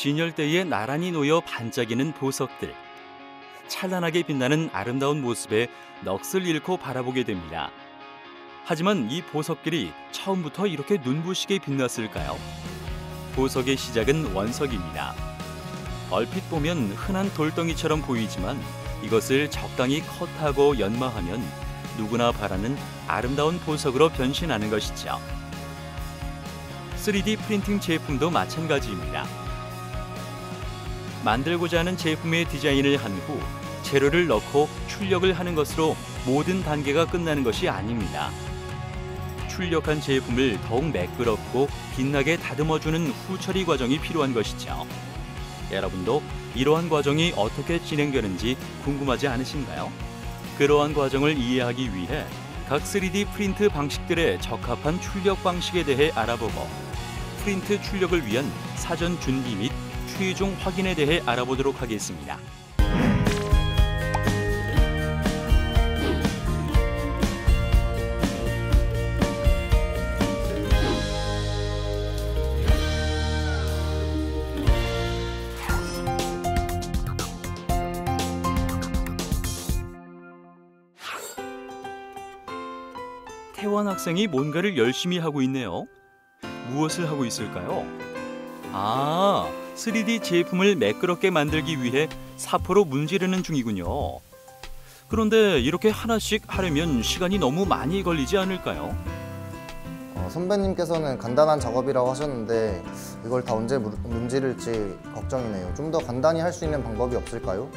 진열대에 나란히 놓여 반짝이는 보석들. 찬란하게 빛나는 아름다운 모습에 넋을 잃고 바라보게 됩니다. 하지만 이 보석들이 처음부터 이렇게 눈부시게 빛났을까요? 보석의 시작은 원석입니다. 얼핏 보면 흔한 돌덩이처럼 보이지만 이것을 적당히 컷하고 연마하면 누구나 바라는 아름다운 보석으로 변신하는 것이죠. 3D 프린팅 제품도 마찬가지입니다. 만들고자 하는 제품의 디자인을 한 후 재료를 넣고 출력을 하는 것으로 모든 단계가 끝나는 것이 아닙니다. 출력한 제품을 더욱 매끄럽고 빛나게 다듬어주는 후처리 과정이 필요한 것이죠. 여러분도 이러한 과정이 어떻게 진행되는지 궁금하지 않으신가요? 그러한 과정을 이해하기 위해 각 3D 프린트 방식들의 적합한 출력 방식에 대해 알아보고 프린트 출력을 위한 사전 준비 및 최종 확인에 대해 알아보도록 하겠습니다. 태원 학생이 뭔가를 열심히 하고 있네요. 무엇을 하고 있을까요? 3D 제품을 매끄럽게 만들기 위해 사포로 문지르는 중이군요. 그런데 이렇게 하나씩 하려면 시간이 너무 많이 걸리지 않을까요? 선배님께서는 간단한 작업이라고 하셨는데 이걸 다 언제 문지를지 걱정이네요. 좀 더 간단히 할 수 있는 방법이 없을까요?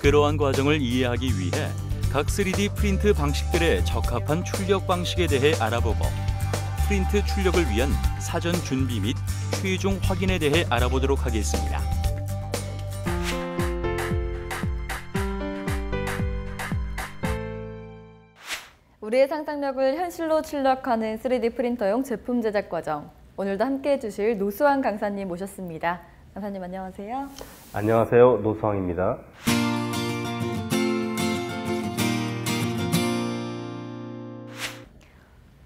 그러한 과정을 이해하기 위해 각 3D 프린트 방식들의 적합한 출력 방식에 대해 알아보고 프린트 출력을 위한 사전 준비 및 최종 확인에 대해 알아보도록 하겠습니다. 우리의 상상력을 현실로 출력하는 3D 프린터용 제품 제작 과정. 오늘도 함께해 주실 노수환 강사님 모셨습니다. 강사님 안녕하세요. 안녕하세요. 노수환입니다.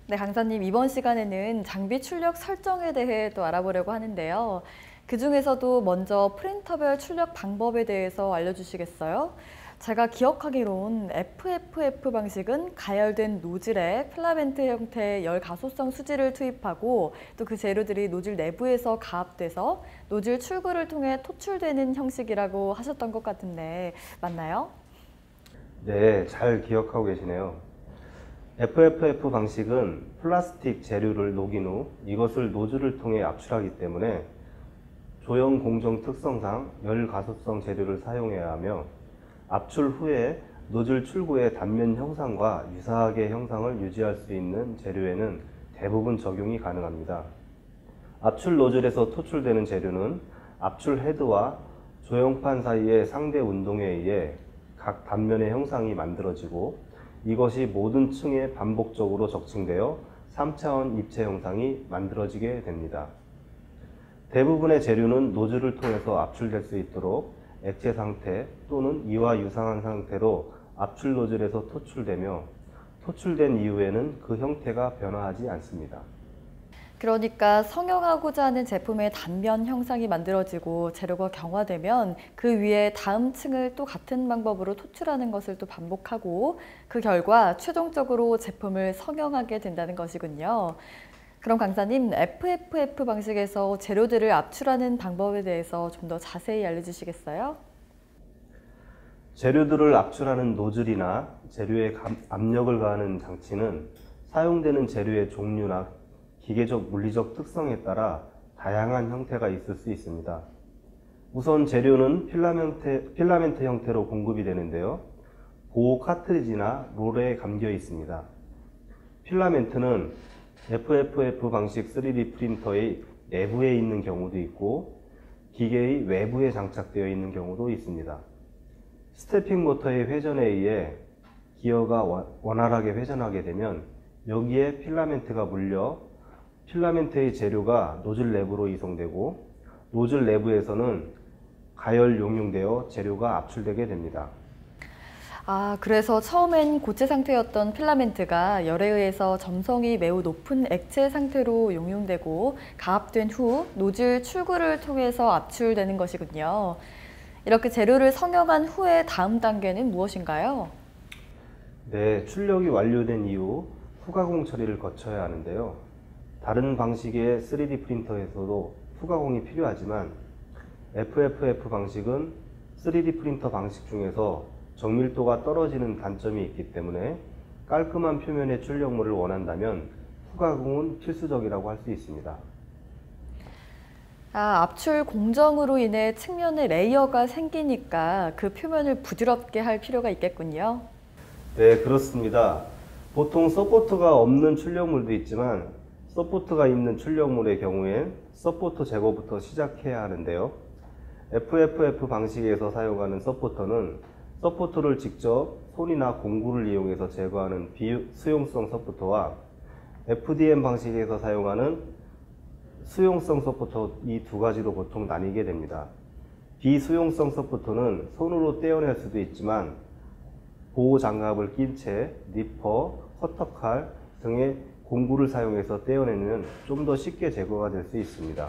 네, 강사님 이번 시간에는 장비 출력 설정에 대해 또 알아보려고 하는데요. 그 중에서도 먼저 프린터별 출력 방법에 대해서 알려주시겠어요? 제가 기억하기론 FFF 방식은 가열된 노즐에 필라멘트 형태의 열 가소성 수지를 투입하고 또 그 재료들이 노즐 내부에서 가압돼서 노즐 출구를 통해 토출되는 형식이라고 하셨던 것 같은데 맞나요? 네, 잘 기억하고 계시네요. FFF 방식은 플라스틱 재료를 녹인 후 이것을 노즐을 통해 압출하기 때문에 조형 공정 특성상 열 가소성 재료를 사용해야 하며 압출 후에 노즐 출구의 단면 형상과 유사하게 형상을 유지할 수 있는 재료에는 대부분 적용이 가능합니다. 압출 노즐에서 토출되는 재료는 압출 헤드와 조형판 사이의 상대 운동에 의해 각 단면의 형상이 만들어지고 이것이 모든 층에 반복적으로 적층되어 3차원 입체 형상이 만들어지게 됩니다. 대부분의 재료는 노즐을 통해서 압출될 수 있도록 액체 상태 또는 이와 유사한 상태로 압출 노즐에서 토출되며 토출된 이후에는 그 형태가 변화하지 않습니다. 그러니까 성형하고자 하는 제품의 단면 형상이 만들어지고 재료가 경화되면 그 위에 다음 층을 또 같은 방법으로 토출하는 것을 또 반복하고 그 결과 최종적으로 제품을 성형하게 된다는 것이군요. 그럼 강사님, FFF 방식에서 재료들을 압출하는 방법에 대해서 좀 더 자세히 알려주시겠어요? 재료들을 압출하는 노즐이나 재료에 압력을 가하는 장치는 사용되는 재료의 종류나 기계적 물리적 특성에 따라 다양한 형태가 있을 수 있습니다. 우선 재료는 필라멘트 형태로 공급이 되는데요. 보호 카트리지나 롤에 감겨 있습니다. 필라멘트는 FFF 방식 3D 프린터의 내부에 있는 경우도 있고 기계의 외부에 장착되어 있는 경우도 있습니다. 스태핑 모터의 회전에 의해 기어가 원활하게 회전하게 되면 여기에 필라멘트가 물려 필라멘트의 재료가 노즐 내부로 이송되고 노즐 내부에서는 가열 용융되어 재료가 압출되게 됩니다. 그래서 처음엔 고체 상태였던 필라멘트가 열에 의해서 점성이 매우 높은 액체 상태로 용융되고 가압된 후 노즐 출구를 통해서 압출되는 것이군요. 이렇게 재료를 성형한 후의 다음 단계는 무엇인가요? 네, 출력이 완료된 이후 후가공 처리를 거쳐야 하는데요. 다른 방식의 3D 프린터에서도 후가공이 필요하지만 FFF 방식은 3D 프린터 방식 중에서 정밀도가 떨어지는 단점이 있기 때문에 깔끔한 표면의 출력물을 원한다면 후가공은 필수적이라고 할 수 있습니다. 압출 공정으로 인해 측면에 레이어가 생기니까 그 표면을 부드럽게 할 필요가 있겠군요. 네, 그렇습니다. 보통 서포터가 없는 출력물도 있지만 서포터가 있는 출력물의 경우엔 서포터 제거부터 시작해야 하는데요. FFF 방식에서 사용하는 서포터는 서포터를 직접 손이나 공구를 이용해서 제거하는 비수용성 서포터와 FDM 방식에서 사용하는 수용성 서포터 이 두 가지로 보통 나뉘게 됩니다. 비수용성 서포터는 손으로 떼어낼 수도 있지만 보호 장갑을 낀 채 니퍼, 커터칼 등의 공구를 사용해서 떼어내면 좀 더 쉽게 제거가 될 수 있습니다.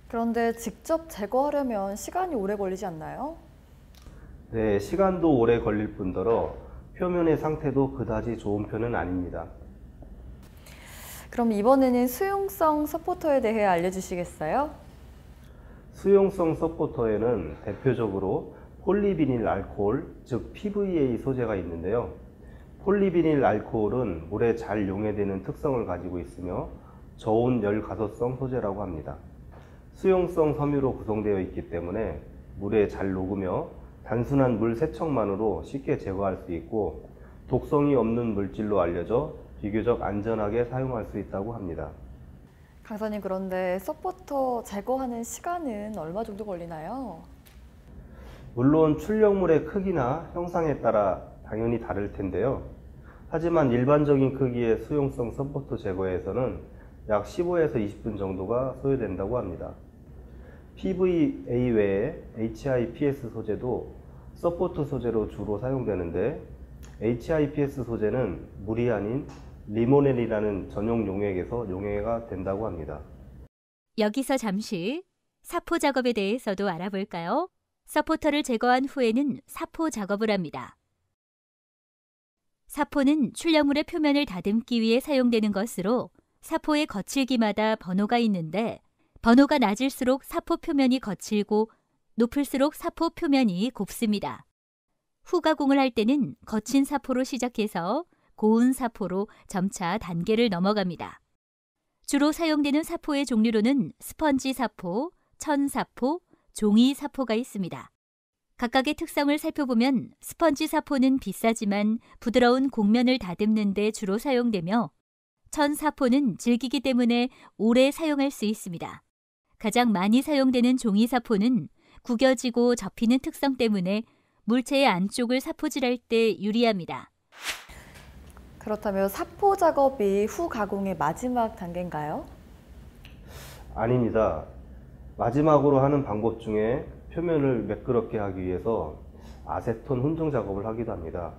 그런데 직접 제거하려면 시간이 오래 걸리지 않나요? 네, 시간도 오래 걸릴 뿐더러 표면의 상태도 그다지 좋은 편은 아닙니다. 그럼 이번에는 수용성 서포터에 대해 알려주시겠어요? 수용성 서포터에는 대표적으로 폴리비닐 알코올, 즉 PVA 소재가 있는데요. 폴리비닐 알코올은 물에 잘 용해되는 특성을 가지고 있으며 저온 열 가소성 소재라고 합니다. 수용성 섬유로 구성되어 있기 때문에 물에 잘 녹으며 단순한 물 세척만으로 쉽게 제거할 수 있고 독성이 없는 물질로 알려져 비교적 안전하게 사용할 수 있다고 합니다. 강사님, 그런데 서포터 제거하는 시간은 얼마 정도 걸리나요? 물론 출력물의 크기나 형상에 따라 당연히 다를 텐데요. 하지만 일반적인 크기의 수용성 서포터 제거에서는 약 15에서 20분 정도가 소요된다고 합니다. PVA 외에 HIPS 소재도 서포터 소재로 주로 사용되는데 HIPS 소재는 물이 아닌 리모넬이라는 전용 용액에서 용해가 된다고 합니다. 여기서 잠시 사포 작업에 대해서도 알아볼까요? 서포터를 제거한 후에는 사포 작업을 합니다. 사포는 출력물의 표면을 다듬기 위해 사용되는 것으로 사포의 거칠기마다 번호가 있는데 번호가 낮을수록 사포 표면이 거칠고 높을수록 사포 표면이 곱습니다. 후가공을 할 때는 거친 사포로 시작해서 고운 사포로 점차 단계를 넘어갑니다. 주로 사용되는 사포의 종류로는 스펀지 사포, 천 사포, 종이 사포가 있습니다. 각각의 특성을 살펴보면 스펀지 사포는 비싸지만 부드러운 곡면을 다듬는 데 주로 사용되며 천 사포는 질기기 때문에 오래 사용할 수 있습니다. 가장 많이 사용되는 종이 사포는 구겨지고 접히는 특성 때문에 물체의 안쪽을 사포질할 때 유리합니다. 그렇다면 사포 작업이 후 가공의 마지막 단계인가요? 아닙니다. 마지막으로 하는 방법 중에 표면을 매끄럽게 하기 위해서 아세톤 훈증 작업을 하기도 합니다.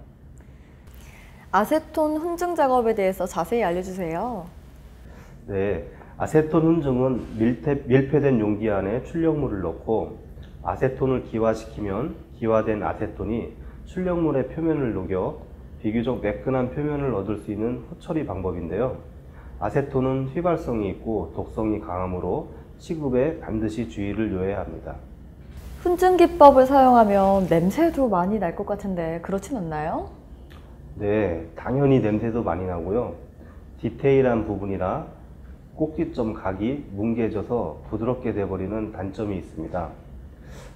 아세톤 훈증 작업에 대해서 자세히 알려주세요. 네, 아세톤 훈증은 밀폐된 용기 안에 출력물을 넣고 아세톤을 기화시키면 기화된 아세톤이 출력물의 표면을 녹여 비교적 매끈한 표면을 얻을 수 있는 후처리 방법인데요. 아세톤은 휘발성이 있고 독성이 강하므로 시급에 반드시 주의를 요해야 합니다. 훈증 기법을 사용하면 냄새도 많이 날 것 같은데 그렇진 않나요? 네, 당연히 냄새도 많이 나고요. 디테일한 부분이라 꼭지점 각이 뭉개져서 부드럽게 돼버리는 단점이 있습니다.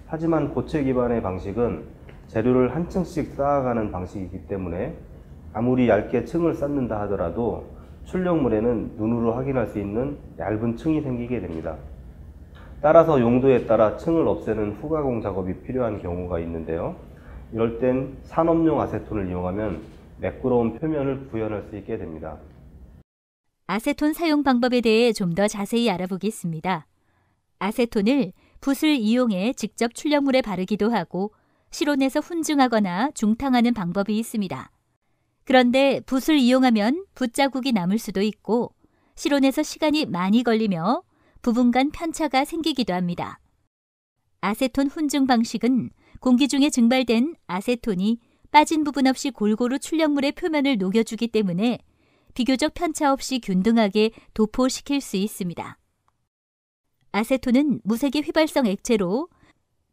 하지만 고체 기반의 방식은 재료를 한 층씩 쌓아가는 방식이기 때문에 아무리 얇게 층을 쌓는다 하더라도 출력물에는 눈으로 확인할 수 있는 얇은 층이 생기게 됩니다. 따라서 용도에 따라 층을 없애는 후가공 작업이 필요한 경우가 있는데요. 이럴 땐 산업용 아세톤을 이용하면 매끄러운 표면을 구현할 수 있게 됩니다. 아세톤 사용 방법에 대해 좀 더 자세히 알아보겠습니다. 아세톤을 붓을 이용해 직접 출력물에 바르기도 하고 실온에서 훈증하거나 중탕하는 방법이 있습니다. 그런데 붓을 이용하면 붓자국이 남을 수도 있고 실온에서 시간이 많이 걸리며 부분 간 편차가 생기기도 합니다. 아세톤 훈증 방식은 공기 중에 증발된 아세톤이 빠진 부분 없이 골고루 출력물의 표면을 녹여주기 때문에 비교적 편차 없이 균등하게 도포시킬 수 있습니다. 아세톤은 무색의 휘발성 액체로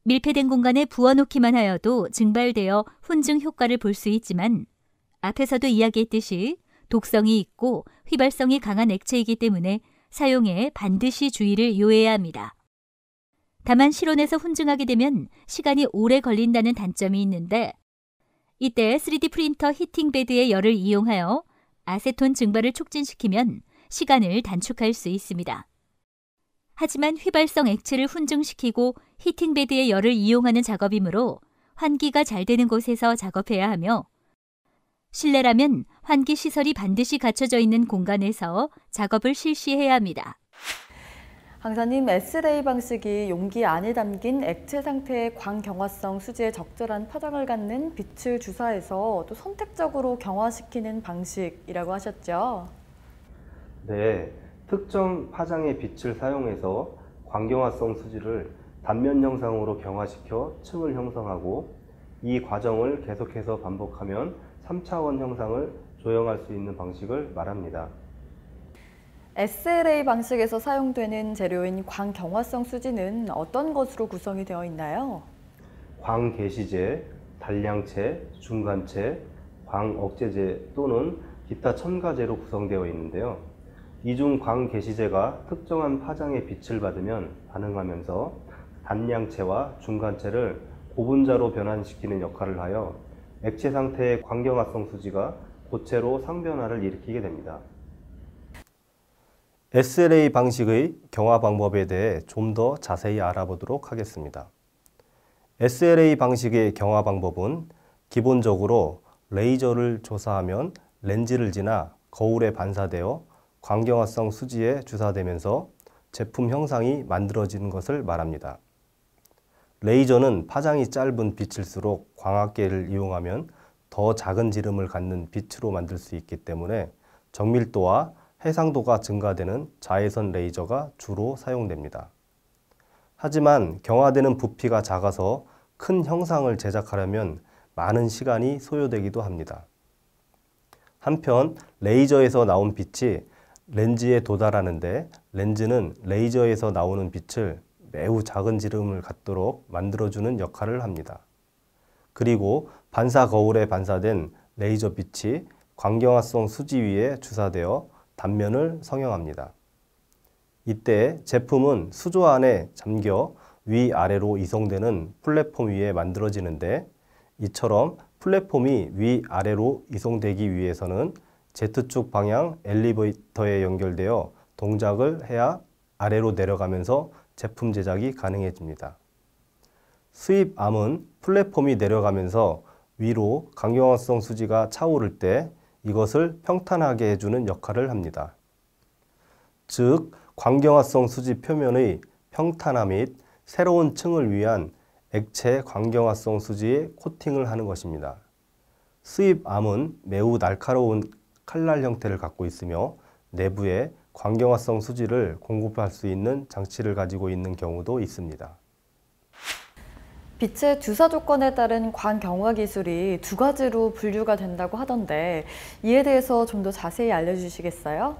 밀폐된 공간에 부어놓기만 하여도 증발되어 훈증 효과를 볼 수 있지만 앞에서도 이야기했듯이 독성이 있고 휘발성이 강한 액체이기 때문에 사용에 반드시 주의를 요해야 합니다. 다만 실온에서 훈증하게 되면 시간이 오래 걸린다는 단점이 있는데 이때 3D 프린터 히팅 베드의 열을 이용하여 아세톤 증발을 촉진시키면 시간을 단축할 수 있습니다. 하지만 휘발성 액체를 훈증시키고 히팅 베드의 열을 이용하는 작업이므로 환기가 잘 되는 곳에서 작업해야 하며 실내라면 환기 시설이 반드시 갖춰져 있는 공간에서 작업을 실시해야 합니다. 강사님, S레이 방식이 용기 안에 담긴 액체 상태의 광경화성 수지에 적절한 파장을 갖는 빛을 주사해서 또 선택적으로 경화시키는 방식이라고 하셨죠? 네, 특정 파장의 빛을 사용해서 광경화성 수지를 단면 형상으로 경화시켜 층을 형성하고 이 과정을 계속해서 반복하면 3차원 형상을 조형할 수 있는 방식을 말합니다. SLA 방식에서 사용되는 재료인 광경화성 수지는 어떤 것으로 구성이 되어 있나요? 광개시제, 단량체, 중간체, 광억제제 또는 기타 첨가제로 구성되어 있는데요. 이 중 광개시제가 특정한 파장의 빛을 받으면 반응하면서 단량체와 중간체를 고분자로 변환시키는 역할을 하여 액체 상태의 광경화성 수지가 고체로 상변화를 일으키게 됩니다. SLA 방식의 경화 방법에 대해 좀 더 자세히 알아보도록 하겠습니다. SLA 방식의 경화 방법은 기본적으로 레이저를 조사하면 렌즈를 지나 거울에 반사되어 광경화성 수지에 주사되면서 제품 형상이 만들어지는 것을 말합니다. 레이저는 파장이 짧은 빛일수록 광학계를 이용하면 더 작은 지름을 갖는 빛으로 만들 수 있기 때문에 정밀도와 해상도가 증가되는 자외선 레이저가 주로 사용됩니다. 하지만 경화되는 부피가 작아서 큰 형상을 제작하려면 많은 시간이 소요되기도 합니다. 한편 레이저에서 나온 빛이 렌즈에 도달하는데 렌즈는 레이저에서 나오는 빛을 매우 작은 지름을 갖도록 만들어주는 역할을 합니다. 그리고 반사 거울에 반사된 레이저 빛이 광경화성 수지 위에 주사되어 단면을 성형합니다. 이때 제품은 수조 안에 잠겨 위아래로 이송되는 플랫폼 위에 만들어지는데 이처럼 플랫폼이 위아래로 이송되기 위해서는 Z축 방향 엘리베이터에 연결되어 동작을 해야 아래로 내려가면서 제품 제작이 가능해집니다. 수입암은 플랫폼이 내려가면서 위로 광경화성 수지가 차오를 때 이것을 평탄하게 해주는 역할을 합니다. 즉, 광경화성 수지 표면의 평탄화 및 새로운 층을 위한 액체 광경화성 수지에 코팅을 하는 것입니다. 수입암은 매우 날카로운 칼날 형태를 갖고 있으며 내부에 광경화성 수지를 공급할 수 있는 장치를 가지고 있는 경우도 있습니다. 빛의 주사 조건에 따른 광경화 기술이 두 가지로 분류가 된다고 하던데 이에 대해서 좀 더 자세히 알려주시겠어요?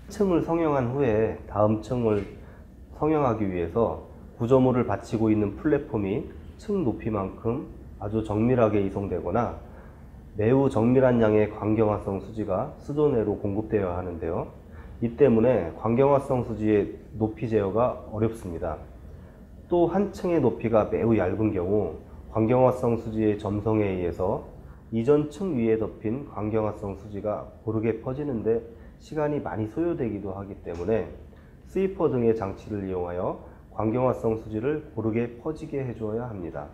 층을 성형한 후에 다음 층을 성형하기 위해서 구조물을 받치고 있는 플랫폼이 층 높이만큼 아주 정밀하게 이송되거나 매우 정밀한 양의 광경화성 수지가 수조 내로 공급되어야 하는데요. 이 때문에 광경화성 수지의 높이 제어가 어렵습니다. 또 한 층의 높이가 매우 얇은 경우 광경화성 수지의 점성에 의해서 이전 층 위에 덮인 광경화성 수지가 고르게 퍼지는데 시간이 많이 소요되기도 하기 때문에 스위퍼 등의 장치를 이용하여 광경화성 수지를 고르게 퍼지게 해주어야 합니다.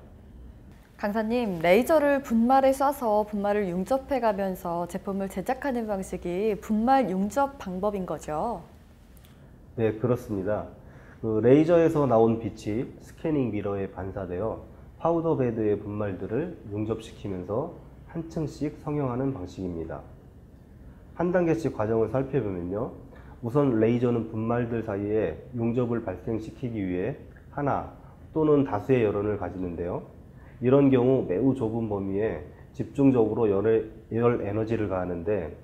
강사님, 레이저를 분말에 쏴서 분말을 융접해 가면서 제품을 제작하는 방식이 분말 융접 방법인 거죠? 네, 그렇습니다. 레이저에서 나온 빛이 스캐닝 미러에 반사되어 파우더 베드의 분말들을 융접시키면서 한 층씩 성형하는 방식입니다. 한 단계씩 과정을 살펴보면요. 우선 레이저는 분말들 사이에 융접을 발생시키기 위해 하나 또는 다수의 열원을 가지는데요. 이런 경우 매우 좁은 범위에 집중적으로 열 에너지를 가하는데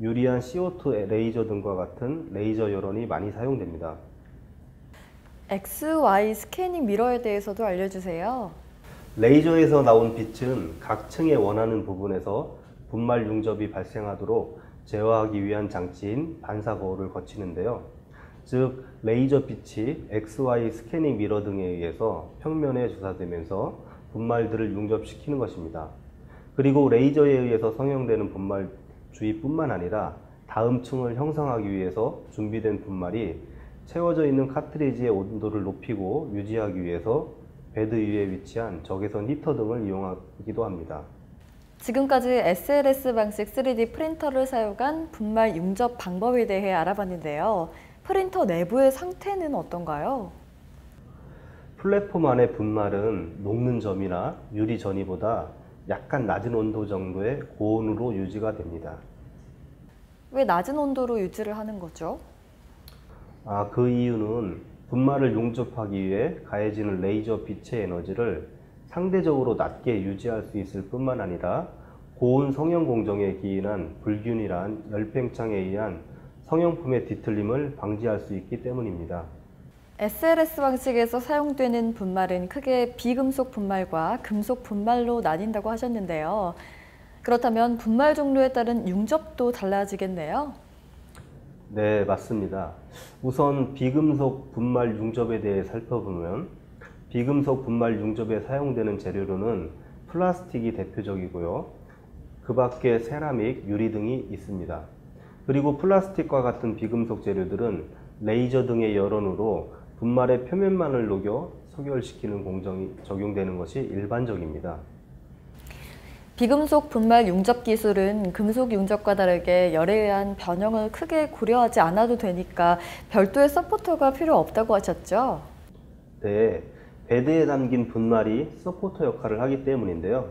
유리한 CO2 레이저 등과 같은 레이저 열원이 많이 사용됩니다. XY 스캐닝 미러에 대해서도 알려주세요. 레이저에서 나온 빛은 각 층에 원하는 부분에서 분말 융접이 발생하도록 제어하기 위한 장치인 반사 거울을 거치는데요. 즉, 레이저 빛이 XY 스캐닝 미러 등에 의해서 평면에 주사되면서 분말들을 융접시키는 것입니다. 그리고 레이저에 의해서 성형되는 분말 주위뿐만 아니라 다음 층을 형성하기 위해서 준비된 분말이 채워져 있는 카트리지의 온도를 높이고 유지하기 위해서 베드 위에 위치한 적외선 히터 등을 이용하기도 합니다. 지금까지 SLS 방식 3D 프린터를 사용한 분말 융접 방법에 대해 알아봤는데요. 프린터 내부의 상태는 어떤가요? 플랫폼 안의 분말은 녹는 점이나 유리 전이보다 약간 낮은 온도 정도의 고온으로 유지가 됩니다. 왜 낮은 온도로 유지를 하는 거죠? 그 이유는 분말을 융접하기 위해 가해지는 레이저 빛의 에너지를 상대적으로 낮게 유지할 수 있을 뿐만 아니라 고온 성형 공정에 기인한 불균일한 열팽창에 의한 성형품의 뒤틀림을 방지할 수 있기 때문입니다. SLS 방식에서 사용되는 분말은 크게 비금속 분말과 금속 분말로 나뉜다고 하셨는데요. 그렇다면 분말 종류에 따른 융접도 달라지겠네요. 네, 맞습니다. 우선 비금속 분말 융접에 대해 살펴보면 비금속 분말 융접에 사용되는 재료로는 플라스틱이 대표적이고요. 그 밖에 세라믹, 유리 등이 있습니다. 그리고 플라스틱과 같은 비금속 재료들은 레이저 등의 열원으로 분말의 표면만을 녹여 소결시키는 공정이 적용되는 것이 일반적입니다. 비금속 분말 융접 기술은 금속 융접과 다르게 열에 의한 변형을 크게 고려하지 않아도 되니까 별도의 서포터가 필요 없다고 하셨죠? 네, 베드에 담긴 분말이 서포터 역할을 하기 때문인데요.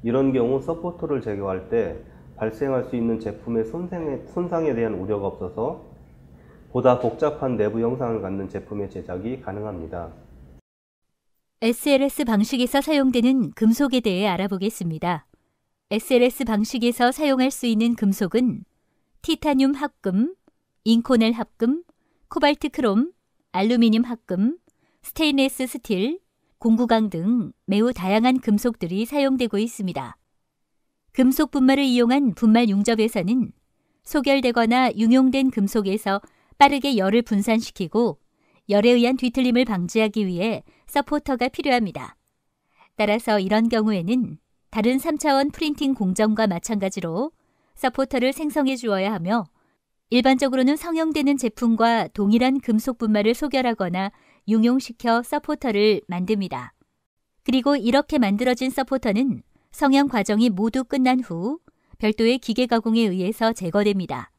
이런 경우 서포터를 제거할 때 발생할 수 있는 제품의 손상에 대한 우려가 없어서 보다 복잡한 내부 형상을 갖는 제품의 제작이 가능합니다. SLS 방식에서 사용되는 금속에 대해 알아보겠습니다. SLS 방식에서 사용할 수 있는 금속은 티타늄 합금, 잉코넬 합금, 코발트 크롬, 알루미늄 합금, 스테인레스 스틸, 공구강 등 매우 다양한 금속들이 사용되고 있습니다. 금속 분말을 이용한 분말 융접에서는 소결되거나 융용된 금속에서 빠르게 열을 분산시키고 열에 의한 뒤틀림을 방지하기 위해 서포터가 필요합니다. 따라서 이런 경우에는 다른 3차원 프린팅 공정과 마찬가지로 서포터를 생성해 주어야 하며 일반적으로는 성형되는 제품과 동일한 금속 분말을 소결하거나 융용시켜 서포터를 만듭니다. 그리고 이렇게 만들어진 서포터는 성형 과정이 모두 끝난 후 별도의 기계 가공에 의해서 제거됩니다.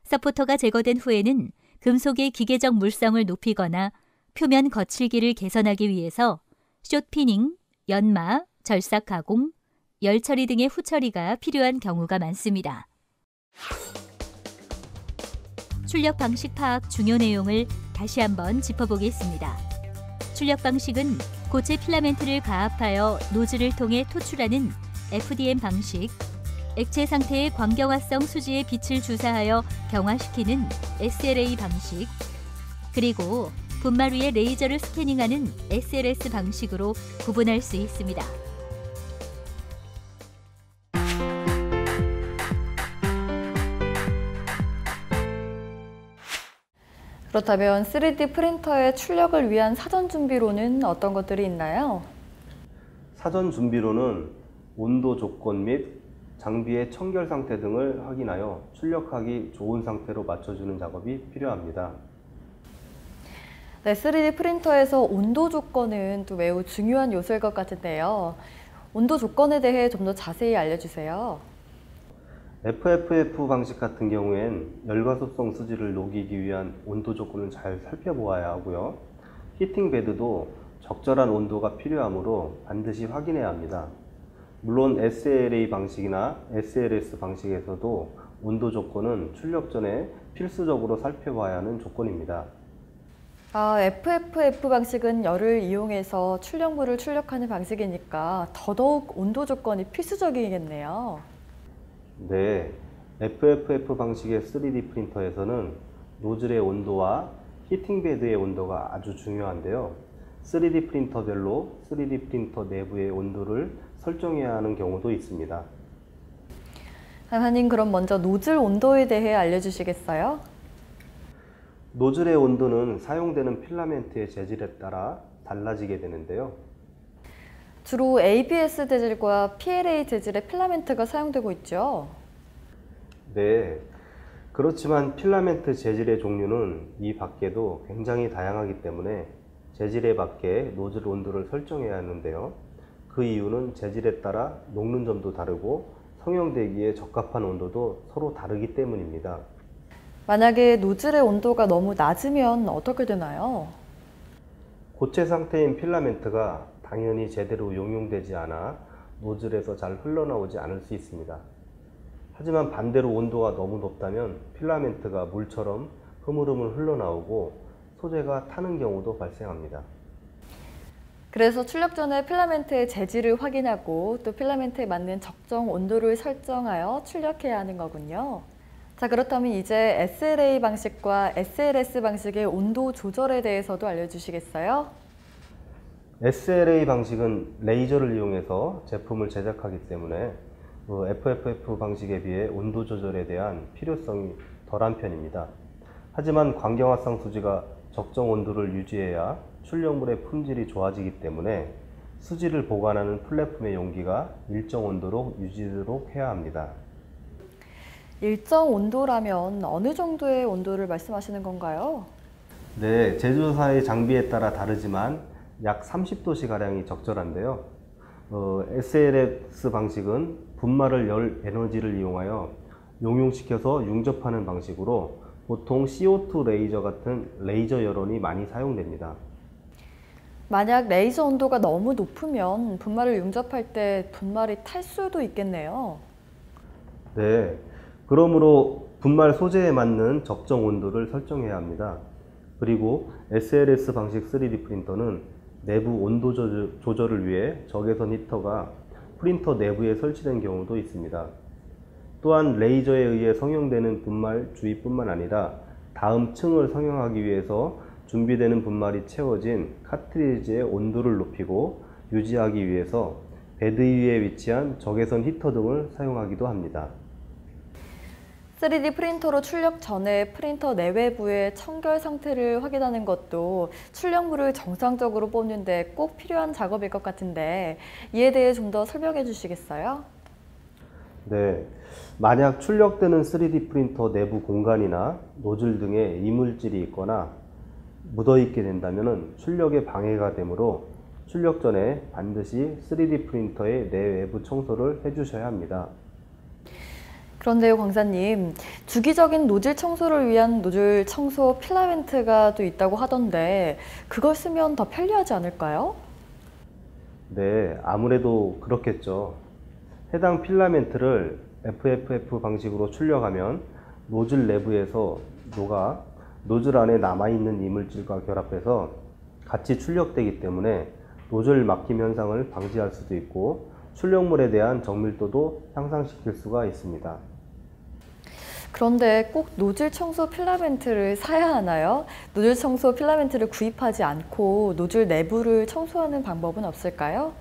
서포터가 제거된 후에는 금속의 기계적 물성을 높이거나 표면 거칠기를 개선하기 위해서 숏피닝, 연마, 절삭 가공, 열 처리 등의 후처리가 필요한 경우가 많습니다. 출력 방식 파악 중요 내용을 다시 한번 짚어보겠습니다. 출력 방식은 고체 필라멘트를 가압하여 노즐을 통해 토출하는 FDM 방식, 액체 상태의 광경화성 수지에 빛을 주사하여 경화시키는 SLA 방식, 그리고 분말 위에 레이저를 스캐닝하는 SLS 방식으로 구분할 수 있습니다. 그렇다면 3D 프린터의 출력을 위한 사전 준비로는 어떤 것들이 있나요? 사전 준비로는 온도 조건 및 장비의 청결 상태 등을 확인하여 출력하기 좋은 상태로 맞춰주는 작업이 필요합니다. 네, 3D 프린터에서 온도 조건은 또 매우 중요한 요소일 것 같은데요. 온도 조건에 대해 좀 더 자세히 알려주세요. FFF 방식 같은 경우엔 열과속성 수지를 녹이기 위한 온도 조건을 잘 살펴보아야 하고요. 히팅 베드도 적절한 온도가 필요하므로 반드시 확인해야 합니다. 물론 SLA 방식이나 SLS 방식에서도 온도 조건은 출력 전에 필수적으로 살펴봐야 하는 조건입니다. FFF 방식은 열을 이용해서 출력물을 출력하는 방식이니까 더더욱 온도 조건이 필수적이겠네요. 네, FFF 방식의 3D 프린터에서는 노즐의 온도와 히팅 베드의 온도가 아주 중요한데요. 3D 프린터별로 3D 프린터 내부의 온도를 설정해야 하는 경우도 있습니다. 강사님, 그럼 먼저 노즐 온도에 대해 알려주시겠어요? 노즐의 온도는 사용되는 필라멘트의 재질에 따라 달라지게 되는데요. 주로 ABS 재질과 PLA 재질의 필라멘트가 사용되고 있죠. 네, 그렇지만 필라멘트 재질의 종류는 이 밖에도 굉장히 다양하기 때문에 재질에 맞게 노즐 온도를 설정해야 하는데요. 그 이유는 재질에 따라 녹는 점도 다르고 성형되기에 적합한 온도도 서로 다르기 때문입니다. 만약에 노즐의 온도가 너무 낮으면 어떻게 되나요? 고체 상태인 필라멘트가 당연히 제대로 용융되지 않아 노즐에서 잘 흘러나오지 않을 수 있습니다. 하지만 반대로 온도가 너무 높다면 필라멘트가 물처럼 흐물흐물 흘러나오고 소재가 타는 경우도 발생합니다. 그래서 출력 전에 필라멘트의 재질을 확인하고 또 필라멘트에 맞는 적정 온도를 설정하여 출력해야 하는 거군요. 자, 그렇다면 이제 SLA 방식과 SLS 방식의 온도 조절에 대해서도 알려주시겠어요? SLA 방식은 레이저를 이용해서 제품을 제작하기 때문에 FFF 방식에 비해 온도 조절에 대한 필요성이 덜한 편입니다. 하지만 광경화성 수지가 적정 온도를 유지해야 출력물의 품질이 좋아지기 때문에 수지를 보관하는 플랫폼의 용기가 일정 온도로 유지되도록 해야 합니다. 일정 온도라면 어느 정도의 온도를 말씀하시는 건가요? 네, 제조사의 장비에 따라 다르지만 약 30도씨가량이 적절한데요. SLS 방식은 분말을 열 에너지를 이용하여 용융시켜서 융접하는 방식으로 보통 CO2 레이저 같은 레이저 열원이 많이 사용됩니다. 만약 레이저 온도가 너무 높으면 분말을 융접할 때 분말이 탈 수도 있겠네요. 네, 그러므로 분말 소재에 맞는 적정 온도를 설정해야 합니다. 그리고 SLS 방식 3D 프린터는 내부 온도 조절을 위해 적외선 히터가 프린터 내부에 설치된 경우도 있습니다. 또한 레이저에 의해 성형되는 분말 주위뿐만 아니라 다음 층을 성형하기 위해서 준비되는 분말이 채워진 카트리지의 온도를 높이고 유지하기 위해서 베드 위에 위치한 적외선 히터 등을 사용하기도 합니다. 3D 프린터로 출력 전에 프린터 내외부의 청결 상태를 확인하는 것도 출력물을 정상적으로 뽑는 데 꼭 필요한 작업일 것 같은데 이에 대해 좀 더 설명해 주시겠어요? 네, 만약 출력되는 3D 프린터 내부 공간이나 노즐 등에 이물질이 있거나 묻어있게 된다면 출력에 방해가 되므로 출력 전에 반드시 3D 프린터의 내외부 청소를 해주셔야 합니다. 그런데요, 광사님, 주기적인 노즐 청소를 위한 노즐 청소 필라멘트가 또 있다고 하던데 그걸 쓰면 더 편리하지 않을까요? 네, 아무래도 그렇겠죠. 해당 필라멘트를 FFF 방식으로 출력하면 노즐 내부에서 녹아 노즐 안에 남아있는 이물질과 결합해서 같이 출력되기 때문에 노즐 막힘 현상을 방지할 수도 있고 출력물에 대한 정밀도도 향상시킬 수가 있습니다. 그런데 꼭 노즐 청소 필라멘트를 사야 하나요? 노즐 청소 필라멘트를 구입하지 않고 노즐 내부를 청소하는 방법은 없을까요?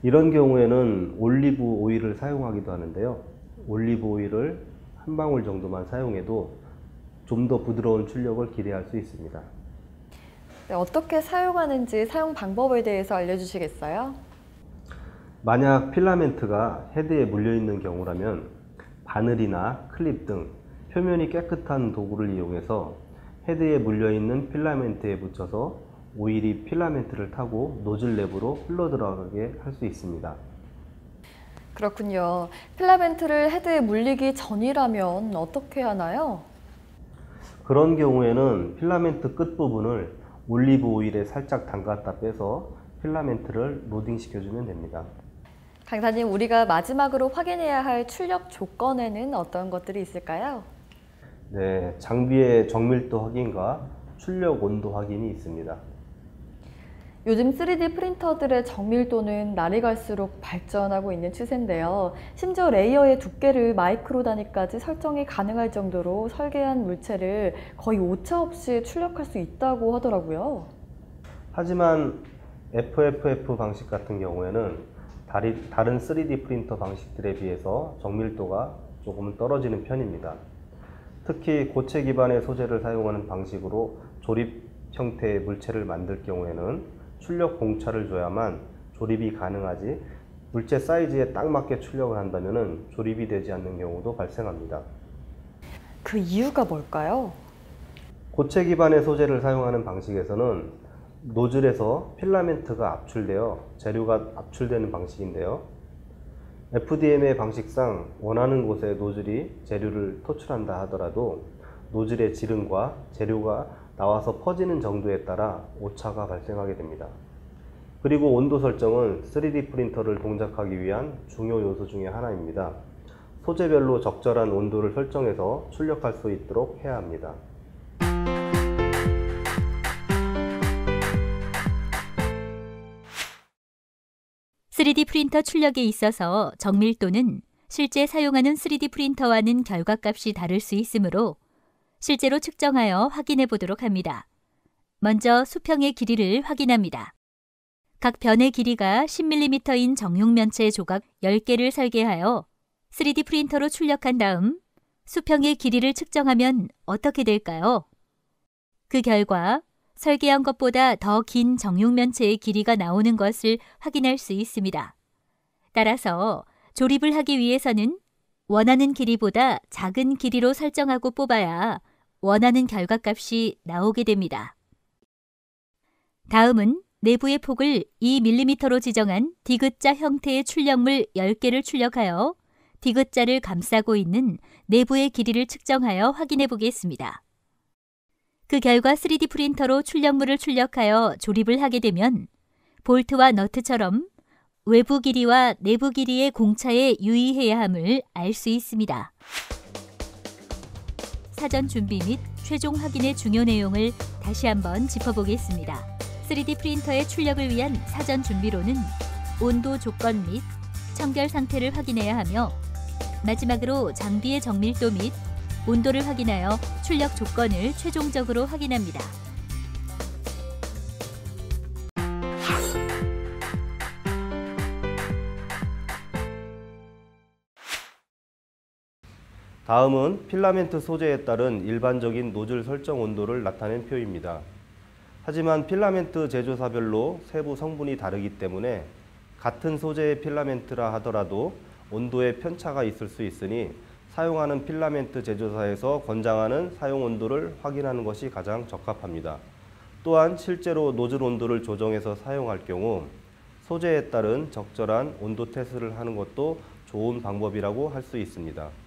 이런 경우에는 올리브 오일을 사용하기도 하는데요. 올리브 오일을 한 방울 정도만 사용해도 좀 더 부드러운 출력을 기대할 수 있습니다. 네, 어떻게 사용하는지 사용 방법에 대해서 알려주시겠어요? 만약 필라멘트가 헤드에 물려있는 경우라면 바늘이나 클립 등 표면이 깨끗한 도구를 이용해서 헤드에 물려있는 필라멘트에 붙여서 오일이 필라멘트를 타고 노즐 내부로 흘러들어가게 할 수 있습니다. 그렇군요. 필라멘트를 헤드에 물리기 전이라면 어떻게 하나요? 그런 경우에는 필라멘트 끝부분을 올리브 오일에 살짝 담갔다 빼서 필라멘트를 로딩시켜주면 됩니다. 강사님, 우리가 마지막으로 확인해야 할 출력 조건에는 어떤 것들이 있을까요? 네, 장비의 정밀도 확인과 출력 온도 확인이 있습니다. 요즘 3D 프린터들의 정밀도는 날이 갈수록 발전하고 있는 추세인데요. 심지어 레이어의 두께를 마이크로 단위까지 설정이 가능할 정도로 설계한 물체를 거의 오차 없이 출력할 수 있다고 하더라고요. 하지만 FFF 방식 같은 경우에는 다른 3D 프린터 방식들에 비해서 정밀도가 조금은 떨어지는 편입니다. 특히 고체 기반의 소재를 사용하는 방식으로 조립 형태의 물체를 만들 경우에는 출력 공차를 줘야만 조립이 가능하지, 물체 사이즈에 딱 맞게 출력을 한다면 조립이 되지 않는 경우도 발생합니다. 그 이유가 뭘까요? 고체 기반의 소재를 사용하는 방식에서는 노즐에서 필라멘트가 압출되어 재료가 압출되는 방식인데요. FDM의 방식상 원하는 곳에 노즐이 재료를 토출한다 하더라도 노즐의 지름과 재료가 나와서 퍼지는 정도에 따라 오차가 발생하게 됩니다. 그리고 온도 설정은 3D 프린터를 동작하기 위한 중요 요소 중에 하나입니다. 소재별로 적절한 온도를 설정해서 출력할 수 있도록 해야 합니다. (3D) 프린터 출력에 있어서 정밀도는 실제 사용하는 3D 프린터와는 결과값이 다를 수 있으므로 실제로 측정하여 확인해 보도록 합니다. 먼저 수평의 길이를 확인합니다. 각 변의 길이가 10mm인 정육면체 조각 10개를 설계하여 3D 프린터로 출력한 다음 수평의 길이를 측정하면 어떻게 될까요? 그 결과 설계한 것보다 더 긴 정육면체의 길이가 나오는 것을 확인할 수 있습니다. 따라서 조립을 하기 위해서는 원하는 길이보다 작은 길이로 설정하고 뽑아야 원하는 결과값이 나오게 됩니다. 다음은 내부의 폭을 2mm로 지정한 디귿자 형태의 출력물 10개를 출력하여 디귿자를 감싸고 있는 내부의 길이를 측정하여 확인해 보겠습니다. 그 결과 3D 프린터로 출력물을 출력하여 조립을 하게 되면 볼트와 너트처럼 외부 길이와 내부 길이의 공차에 유의해야 함을 알 수 있습니다. 사전 준비 및 최종 확인의 중요 내용을 다시 한번 짚어보겠습니다. 3D 프린터의 출력을 위한 사전 준비로는 온도 조건 및 청결 상태를 확인해야 하며, 마지막으로 장비의 정밀도 및 온도를 확인하여 출력 조건을 최종적으로 확인합니다. 다음은 필라멘트 소재에 따른 일반적인 노즐 설정 온도를 나타낸 표입니다. 하지만 필라멘트 제조사별로 세부 성분이 다르기 때문에 같은 소재의 필라멘트라 하더라도 온도에 편차가 있을 수 있으니 사용하는 필라멘트 제조사에서 권장하는 사용 온도를 확인하는 것이 가장 적합합니다. 또한 실제로 노즐 온도를 조정해서 사용할 경우 소재에 따른 적절한 온도 테스트를 하는 것도 좋은 방법이라고 할 수 있습니다.